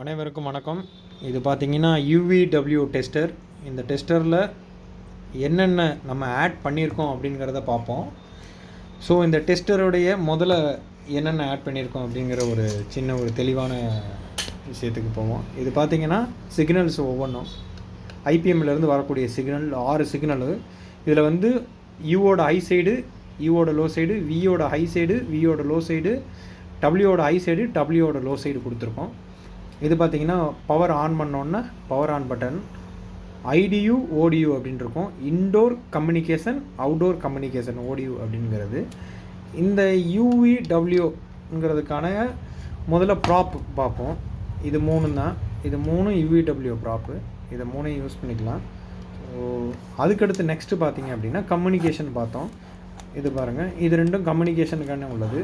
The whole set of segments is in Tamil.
அனைவருக்கும் வணக்கம். இது பார்த்தீங்கன்னா UVW டெஸ்டர். இந்த டெஸ்டரில் என்னென்ன நம்ம ஆட் பண்ணியிருக்கோம் அப்படிங்கிறத பார்ப்போம். ஸோ இந்த டெஸ்டருடைய முதல்ல என்னென்ன ஆட் பண்ணியிருக்கோம் அப்படிங்கிற ஒரு சின்ன ஒரு தெளிவான விஷயத்துக்கு போவோம். இது பார்த்திங்கன்னா சிக்னல்ஸ் ஒவ்வொன்றும் ஐபிஎம்லேருந்து வரக்கூடிய சிக்னல் 6 சிக்னலு. இதில் வந்து யூவோட ஹை சைடு, யூவோட லோ சைடு, வியோட ஹை சைடு, வியோட லோ சைடு, டபிள்யூவோட ஹை சைடு, டபிள்யூவோட லோ சைடு கொடுத்துருக்கோம். இது பார்த்திங்கன்னா பவர் ஆன் பண்ணோன்னா power on button, IDU ODU அப்படின்னு இருக்கும். Indoor communication, outdoor communication ODU அப்படிங்கிறது. இந்த UVWங்கிறதுக்கான முதல்ல ப்ராப் பார்ப்போம். இது 3 தான். இது 3 UVW ப்ராப்பு. இதை 3 யூஸ் பண்ணிக்கலாம். ஸோ அதுக்கடுத்து நெக்ஸ்ட்டு பார்த்திங்க அப்படின்னா கம்யூனிகேஷன் பார்த்தோம். இது பாருங்கள், இது ரெண்டும் கம்யூனிகேஷனுக்கான உள்ளது.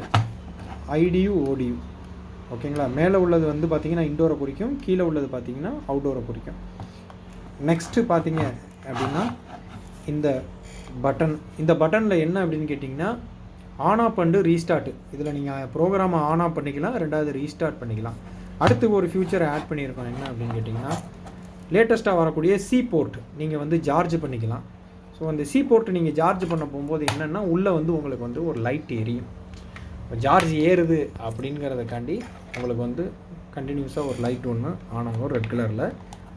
ஐடியு ஓடியு ஓகேங்களா. மேலே உள்ளது வந்து பார்த்திங்கன்னா இன்டோரை குறிக்கும், கீழே உள்ளது பார்த்திங்கன்னா அவுட்டோரை குறிக்கும். நெக்ஸ்ட்டு பார்த்திங்க அப்படின்னா இந்த பட்டன். இந்த பட்டனில் என்ன அப்படின்னு கேட்டிங்கன்னா ஆன் ஆஃப் அண்டு ரீஸ்டார்ட். இதில் நீங்கள் ப்ரோக்ராமை ஆன் ஆஃப் பண்ணிக்கலாம், ரெண்டாவது ரீஸ்டார்ட் பண்ணிக்கலாம். அடுத்து ஒரு ஃபியூச்சரை ஆட் பண்ணியிருக்கோம். என்ன அப்படின்னு கேட்டிங்கன்னா லேட்டஸ்ட்டாக வரக்கூடிய சி போர்ட் நீங்கள் வந்து சார்ஜ் பண்ணிக்கலாம். ஸோ அந்த சி போர்ட் நீங்கள் சார்ஜ் பண்ண போகும்போது என்னென்னா உள்ளே வந்து உங்களுக்கு வந்து ஒரு லைட் எரியும். சார்ஜ் ஏறுது அப்படிங்கிறதுக்காண்டி உங்களுக்கு வந்து கண்டினியூஸாக ஒரு லைட் ஒன்று ஆன் ஆகும் ரெட் கலரில்.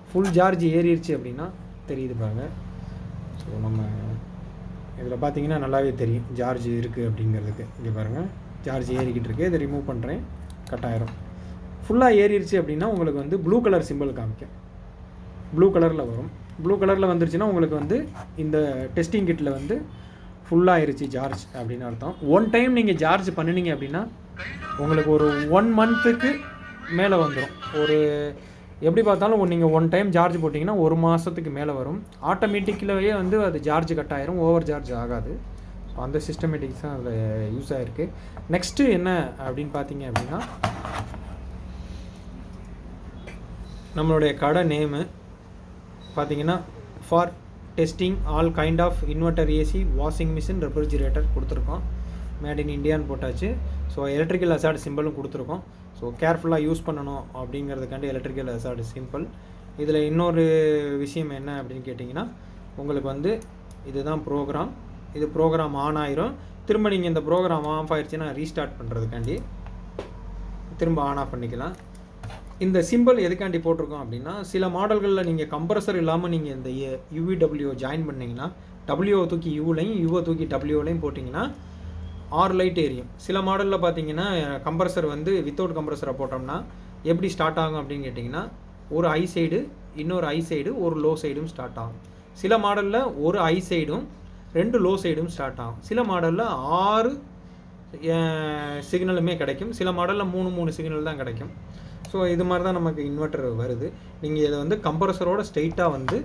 ஃபுல் சார்ஜ் ஏறிடுச்சு அப்படின்னா தெரியுது பாருங்கள். ஸோ நம்ம இதில் பார்த்தீங்கன்னா நல்லாவே தெரியும் சார்ஜ் இருக்குது அப்படிங்கிறதுக்கு. இங்கே பாருங்கள், சார்ஜ் ஏறிக்கிட்டு இருக்குது. இதை ரிமூவ் பண்ணுறேன், கட் ஆயிரும். ஃபுல்லாக ஏறிடுச்சு அப்படின்னா உங்களுக்கு வந்து ப்ளூ கலர் சிம்பிள் காமிக்கும். ப்ளூ கலரில் வரும். ப்ளூ கலரில் வந்துருச்சுன்னா உங்களுக்கு வந்து இந்த டெஸ்டிங் கிட்டில் வந்து ஃபுல்லாக ஆயிடுச்சு சார்ஜ் அப்படின்னு அர்த்தம். ஒன் டைம் நீங்கள் சார்ஜ் பண்ணினீங்க அப்படின்னா உங்களுக்கு ஒரு 1 மந்த்துக்கு மேலே வந்துடும். ஒரு எப்படி பார்த்தாலும் நீங்கள் ஒன் டைம் சார்ஜ் போட்டிங்கன்னா 1 மாதத்துக்கு மேலே வரும். ஆட்டோமேட்டிக்கிலேயே வந்து அது சார்ஜ் கட் ஆயிரும், ஓவர் சார்ஜ் ஆகாது. ஸோ அந்த சிஸ்டமேட்டிக்ஸ் தான் அதில் யூஸ் ஆகிருக்கு. நெக்ஸ்ட்டு என்ன அப்படின்னு பார்த்தீங்க அப்படின்னா நம்மளுடைய கடை நேமு பார்த்தீங்கன்னா for testing all kind of inverter, AC, washing machine, refrigerator கொடுத்துருக்கோம். மேட் இன் இண்டியான்னு போட்டாச்சு. ஸோ எலக்ட்ரிக்கல் ஹசார்ட் சிம்பிளும் கொடுத்துருக்கோம். ஸோ கேர்ஃபுல்லாக யூஸ் பண்ணணும் அப்படிங்கிறதுக்காண்டி எலக்ட்ரிக்கல் ஹசார்ட் சிம்பிள். இதில் இன்னொரு விஷயம் என்ன அப்படின்னு கேட்டிங்கன்னா உங்களுக்கு வந்து இதுதான் ப்ரோக்ராம். இது ப்ரோக்ராம் ஆன் ஆயிரும். திரும்ப நீங்கள் இந்த ப்ரோக்ராம் ஆஃப் ஆயிடுச்சுன்னா ரீஸ்டார்ட் பண்ணுறதுக்காண்டி திரும்ப ஆன் ஆஃப் பண்ணிக்கலாம். இந்த சிம்பிள் எதுக்காண்டி போட்டிருக்கோம் அப்படின்னா சில மாடல்களில் நீங்கள் கம்ப்ரஸர் இல்லாமல் நீங்கள் இந்த UVW ஜாயின் பண்ணிங்கன்னா டபிள்யூவை தூக்கி யூலையும் யூவை தூக்கி டபிள்யூலையும் போட்டிங்கன்னா 6 லைட் எரியும். சில மாடலில் பார்த்தீங்கன்னா கம்ப்ரஸர் வந்து வித்தவுட் கம்ப்ரஸரை போட்டோம்னா எப்படி ஸ்டார்ட் ஆகும் அப்படின்னு கேட்டிங்கன்னா ஒரு ஐ சைடு, இன்னொரு ஐ சைடு, ஒரு லோ சைடும் ஸ்டார்ட் ஆகும். சில மாடலில் ஒரு ஐ சைடும் 2 லோ சைடும் ஸ்டார்ட் ஆகும். சில மாடலில் 6 சிக்னலுமே கிடைக்கும். சில மாடலில் 3 சிக்னல் தான் கிடைக்கும். ஸோ இது மாதிரி தான் நமக்கு இன்வெர்ட்டர் வருது. நீங்கள் இதை வந்து கம்ப்ரஸரோட ஸ்ட்ரெயிட்டாக வந்து